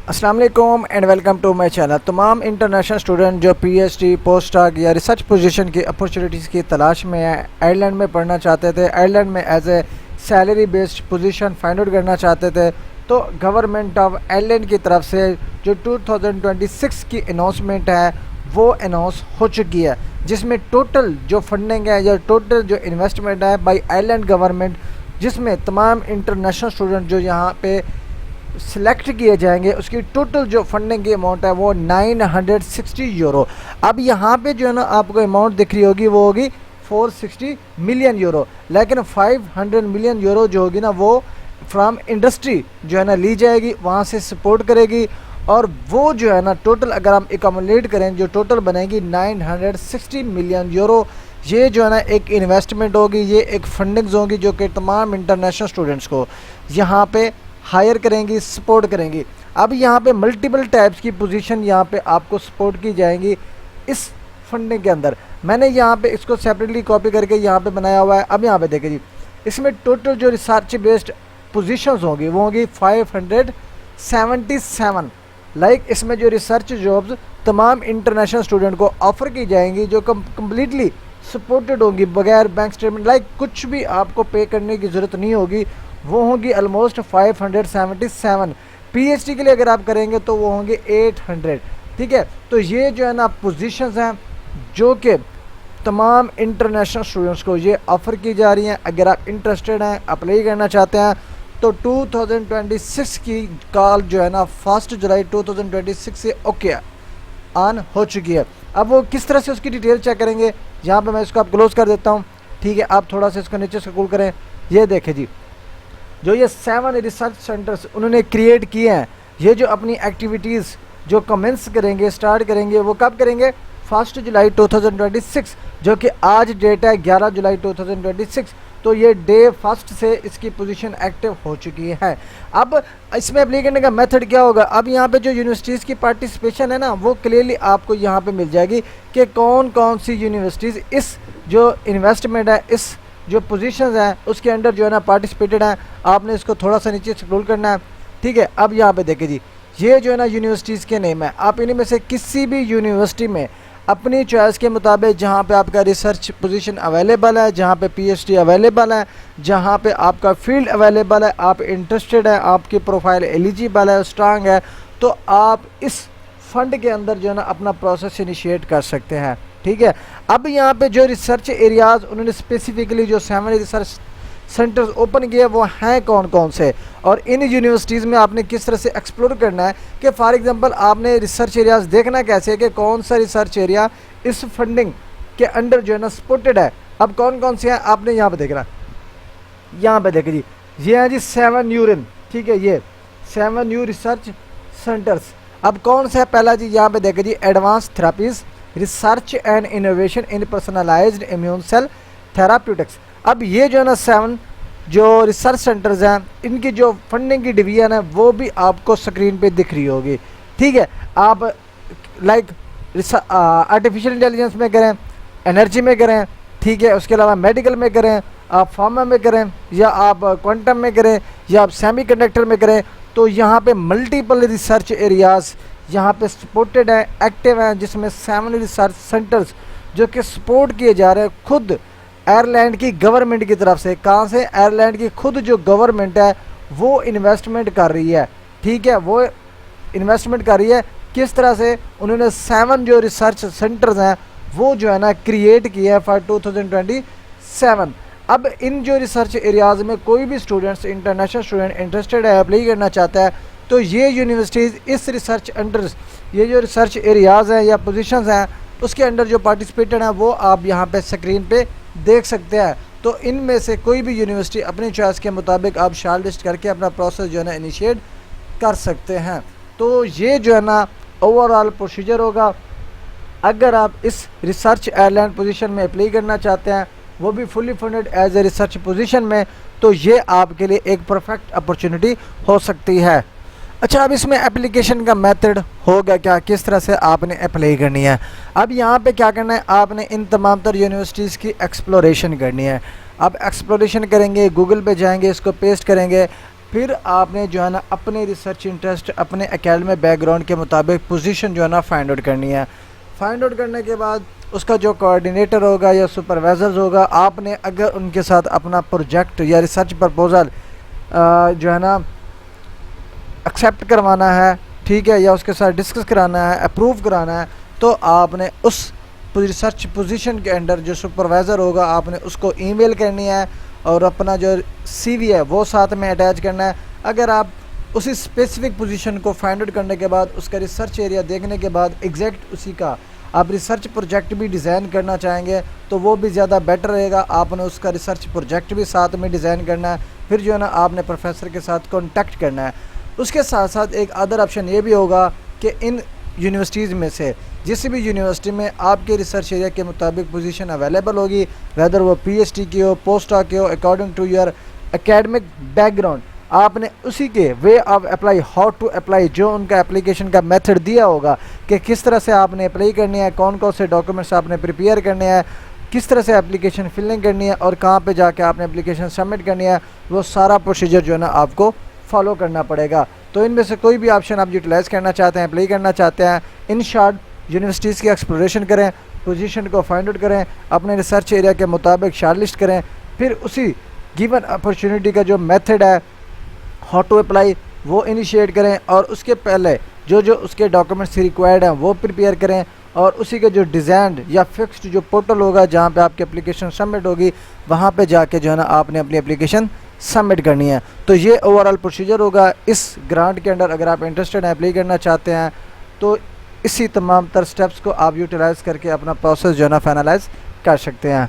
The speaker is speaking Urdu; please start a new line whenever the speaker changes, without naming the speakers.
السلام علیکم and welcome to my channel. تمام انٹرنیشنل اسٹوڈنٹ جو پی ایچ ڈی، پوسٹ ڈاک یا ریسرچ پوزیشن کی اپرچونیٹیز کی تلاش میں ہیں، آئرلینڈ میں پڑھنا چاہتے تھے، آئرلینڈ میں as a salary based position find out کرنا چاہتے تھے، تو گورنمنٹ آف آئرلینڈ کی طرف سے جو 2026 کی اناؤنسمنٹ ہے وہ اناؤنس ہو چکی ہے، جس میں ٹوٹل جو فنڈنگ ہے یا ٹوٹل جو انویسٹمنٹ ہے بائی آئرلینڈ گورنمنٹ، جس میں تمام انٹرنیشنل اسٹوڈنٹ جو یہاں پہ سلیکٹ کیے جائیں گے، اس کی ٹوٹل جو فنڈنگ کی اماؤنٹ ہے وہ 960 یورو۔ اب یہاں پہ جو ہے نا آپ کو اماؤنٹ دکھ رہی ہوگی وہ ہوگی 460 ملین یورو، لیکن 500 ملین یورو جو ہوگی نا وہ فرام انڈسٹری جو ہے نا لی جائے گی، وہاں سے سپورٹ کرے گی، اور وہ جو ہے نا ٹوٹل اگر ہم ایکومولیٹ کریں جو ٹوٹل بنے گی 960 ملین یورو۔ یہ جو ہے نا ایک انویسٹمنٹ ہوگی، یہ ایک فنڈنگز ہوگی جو کہ تمام انٹرنیشنل اسٹوڈنٹس کو یہاں پہ ہائر کریں گی، سپورٹ کریں گی۔ اب یہاں پہ ملٹیپل ٹائپس کی پوزیشن یہاں پہ آپ کو سپورٹ کی جائیں گی اس فنڈنگ کے اندر۔ میں نے یہاں پہ اس کو سیپریٹلی کاپی کر کے یہاں پہ بنایا ہوا ہے۔ اب یہاں پہ دیکھیں جی، اس میں ٹوٹل جو ریسرچ بیسڈ پوزیشنز ہوں گی وہ ہوں گی 577، لائک اس میں جو ریسرچ جابز تمام انٹرنیشنل اسٹوڈنٹ کو آفر کی جائیں گی، جو کمپلیٹلی سپورٹڈ ہوں گی بغیر بینک اسٹیٹمنٹ، لائک کچھ بھی آپ کو پے کرنے کی ضرورت نہیں ہوگی، وہ ہوں گی آلموسٹ 577۔ پی ایچ ڈی کے لیے اگر آپ کریں گے تو وہ ہوں گے 800، ٹھیک ہے۔ تو یہ جو ہے نا پوزیشنز ہیں جو کہ تمام انٹرنیشنل اسٹوڈنٹس کو یہ آفر کی جا رہی ہیں۔ اگر آپ انٹرسٹڈ ہیں، اپلائی کرنا چاہتے ہیں، تو 2026 کی کال جو ہے نا 1 جولائی 2026 سے اوکے آن ہو چکی ہے۔ اب وہ کس طرح سے اس کی ڈیٹیل چیک کریں گے، یہاں پہ میں اس کو آپ کلوز کر دیتا ہوں، ٹھیک ہے۔ آپ تھوڑا سا اس کو نیچے سکرول کریں، یہ دیکھیں جی، جو یہ 7 ریسرچ سینٹرز انہوں نے کریٹ کیے ہیں، یہ جو اپنی ایکٹیویٹیز جو کمنس کریں گے، سٹارٹ کریں گے، وہ کب کریں گے؟ 1 جولائی 2026، جو کہ آج ڈیٹ ہے 11 جولائی 2026، تو یہ ڈے 1 سے اس کی پوزیشن ایکٹیو ہو چکی ہے۔ اب اس میں اپلائی کرنے کا میتھڈ کیا ہوگا؟ اب یہاں پہ جو یونیورسٹیز کی پارٹیسپیشن ہے نا وہ کلیئرلی آپ کو یہاں پہ مل جائے گی کہ کون کون سی یونیورسٹیز اس جو انویسٹمنٹ ہے، اس جو پوزیشنز ہیں اس کے انڈر جو ہے نا پارٹیسپیٹڈ ہیں۔ آپ نے اس کو تھوڑا سا نیچے سکرول کرنا ہے، ٹھیک ہے۔ اب یہاں پہ دیکھیں جی، یہ جو ہے نا یونیورسٹیز کے نیم ہے، آپ انہیں میں سے کسی بھی یونیورسٹی میں اپنی چوائس کے مطابق جہاں پہ آپ کا ریسرچ پوزیشن اویلیبل ہے، جہاں پہ پی ایچ ڈی اویلیبل ہے، جہاں پہ آپ کا فیلڈ اویلیبل ہے، آپ انٹرسٹڈ ہیں، آپ کی پروفائل ایلیجیبل ہے، اسٹرانگ ہے، تو آپ اس فنڈ کے اندر جو ہے نا اپنا پروسیس انیشیٹ کر سکتے ہیں، ٹھیک ہے۔ اب یہاں پہ جو ریسرچ ایریاز انہوں نے اسپیسیفکلی جو 7 ریسرچ سینٹرز اوپن کیے وہ ہیں کون کون سے، اور ان یونیورسٹیز میں آپ نے کس طرح سے ایکسپلور کرنا ہے کہ فار ایگزامپل آپ نے ریسرچ ایریاز دیکھنا کیسے کہ کون سا ریسرچ ایریا اس فنڈنگ کے انڈر جو ہے نا سپورٹڈ ہے۔ اب کون کون سے ہیں آپ نے یہاں پہ دیکھنا، یہاں پہ دیکھیں جی، یہ ہیں جی 7 یورین، ٹھیک ہے، یہ 7 نیو ریسرچ سینٹرز۔ اب کون سا ہے پہلا جی، یہاں پہ دیکھیں جی، advance therapies research and innovation in personalised immune cell therapeutics. اب یہ جو ہے نا 7 جو ریسرچ سینٹرز ہیں، ان کی جو فنڈنگ کی ڈویژن ہے وہ بھی آپ کو سکرین پہ دکھ رہی ہوگی، ٹھیک ہے۔ آپ لائک آرٹیفیشیل انٹیلیجنس میں کریں، انرجی میں کریں، ٹھیک ہے، اس کے علاوہ میڈیکل میں کریں، آپ فارما میں کریں، یا آپ کوانٹم میں کریں، یا آپ سیمی کنڈکٹر میں کریں، تو یہاں پہ ملٹیپل ریسرچ ایریاز یہاں پہ سپورٹڈ ہیں، ایکٹیو ہیں، جس میں 7 ریسرچ سینٹرز جو کہ سپورٹ کیے جا رہے ہیں خود آئرلینڈ کی گورنمنٹ کی طرف سے۔ کہاں سے؟ آئرلینڈ کی خود جو گورنمنٹ ہے وہ انویسٹمنٹ کر رہی ہے، ٹھیک ہے، وہ انویسٹمنٹ کر رہی ہے۔ کس طرح سے؟ انہوں نے 7 جو ریسرچ سینٹرز ہیں وہ جو ہے نا کریٹ کیے ہیں فار 2027۔ اب ان جو ریسرچ ایریاز میں کوئی بھی اسٹوڈنٹس، انٹرنیشنل اسٹوڈنٹ انٹرسٹڈ ہے، اپلائی کرنا چاہتا ہے، تو یہ یونیورسٹیز اس ریسرچ انڈرز، یہ جو ریسرچ ایریاز ہیں یا پوزیشنز ہیں اس کے انڈر جو پارٹیسپیٹڈ ہیں وہ آپ یہاں پہ سکرین پہ دیکھ سکتے ہیں۔ تو ان میں سے کوئی بھی یونیورسٹی اپنی چوائس کے مطابق آپ شارٹ لسٹ کر کے اپنا پروسیس جو ہے نا انیشیٹ کر سکتے ہیں۔ تو یہ جو ہے نا اوور آل پروسیجر ہوگا۔ اگر آپ اس ریسرچ آئرلینڈ پوزیشن میں اپلائی کرنا چاہتے ہیں، وہ بھی fully funded as a research position میں، تو یہ آپ کے لیے ایک پرفیکٹ اپرچونٹی ہو سکتی ہے۔ اچھا، اب اس میں اپلیکیشن کا میتھڈ ہوگا کیا، کس طرح سے آپ نے اپلائی کرنی ہے۔ اب یہاں پہ کیا کرنا ہے، آپ نے ان تمام تر یونیورسٹیز کی ایکسپلوریشن کرنی ہے۔ آپ ایکسپلوریشن کریں گے، گوگل پہ جائیں گے، اس کو پیسٹ کریں گے، پھر آپ نے جو ہے نا اپنے ریسرچ انٹرسٹ اپنے اکیڈمک بیک گراؤنڈ کے مطابق پوزیشن جو ہے نا فائنڈ آؤٹ کرنی ہے. فائنڈ آؤٹ کرنے کے بعد اس کا جو کوآرڈینیٹر ہوگا یا سپروائزرز ہوگا, آپ نے اگر ان کے ساتھ اپنا پروجیکٹ یا ریسرچ پرپوزل جو ہے نا ایکسیپٹ کروانا ہے, ٹھیک ہے, یا اس کے ساتھ ڈسکس کرانا ہے, اپروو کرانا ہے, تو آپ نے اس ریسرچ پوزیشن کے انڈر جو سپروائزر ہوگا آپ نے اس کو ای میل کرنی ہے اور اپنا جو سی وی ہے وہ ساتھ میں اٹیچ کرنا ہے. اگر آپ اسی اسپیسیفک پوزیشن کو فائنڈ آؤٹ کرنے کے بعد اس کا ریسرچ ایریا دیکھنے کے بعد ایگزیکٹ اسی کا آپ ریسرچ پروجیکٹ بھی ڈیزائن کرنا چاہیں گے تو وہ بھی زیادہ بیٹر رہے گا. آپ نے اس کا ریسرچ پروجیکٹ بھی ساتھ میں ڈیزائن کرنا ہے, پھر جو ہے نا آپ نے پروفیسر کے ساتھ کانٹیکٹ کرنا ہے. اس کے ساتھ ساتھ ایک ادر آپشن یہ بھی ہوگا کہ ان یونیورسٹیز میں سے جس بھی یونیورسٹی میں آپ کے ریسرچ ایریا کے مطابق پوزیشن اویلیبل ہوگی, ویدر وہ پی ایچ ڈی کی ہو, پوسٹ ڈاک کی ہو, according to your academic background, آپ نے اسی کے way of apply, how to apply, جو ان کا اپلیکیشن کا میتھڈ دیا ہوگا کہ کس طرح سے آپ نے اپلائی کرنی ہے, کون کون سے ڈاکومنٹس آپ نے پریپیئر کرنے ہیں, کس طرح سے اپلیکیشن فلنگ کرنی ہے اور کہاں پہ جا کے آپ نے اپلیکیشن سبمٹ کرنی ہے, وہ سارا پروسیجر جو ہے نا آپ کو فالو کرنا پڑے گا. تو ان میں سے کوئی بھی آپشن آپ یوٹیلائز کرنا چاہتے ہیں, اپلائی کرنا چاہتے ہیں, ان شارٹ یونیورسٹیز کی ایکسپلوریشن کریں, پوزیشن کو فائنڈ آؤٹ کریں, اپنے ریسرچ ایریا کے مطابق شارٹ لسٹ کریں, پھر اسی گیون اپرچونیٹی کا جو میتھڈ ہے ہاؤ ٹو اپلائی وہ انیشیٹ کریں, اور اس کے پہلے جو اس کے ڈاکومنٹس ریکوائرڈ ہیں وہ پریپیئر کریں, اور اسی کے جو ڈیزائنڈ یا فکسڈ جو پورٹل ہوگا جہاں پہ آپ کی اپلیکیشن سبمٹ ہوگی وہاں پہ جا کے جو ہے نا آپ نے اپنی اپلیکیشن سبمٹ کرنی ہے. تو یہ اوور آل پروسیجر ہوگا اس گرانٹ کے انڈر. اگر آپ انٹرسٹڈ ہیں, اپلائی کرنا چاہتے ہیں, تو اسی تمام تر سٹیپس کو آپ یوٹیلائز کر کے اپنا پروسیس جو ہے نا فائنلائز کر سکتے ہیں.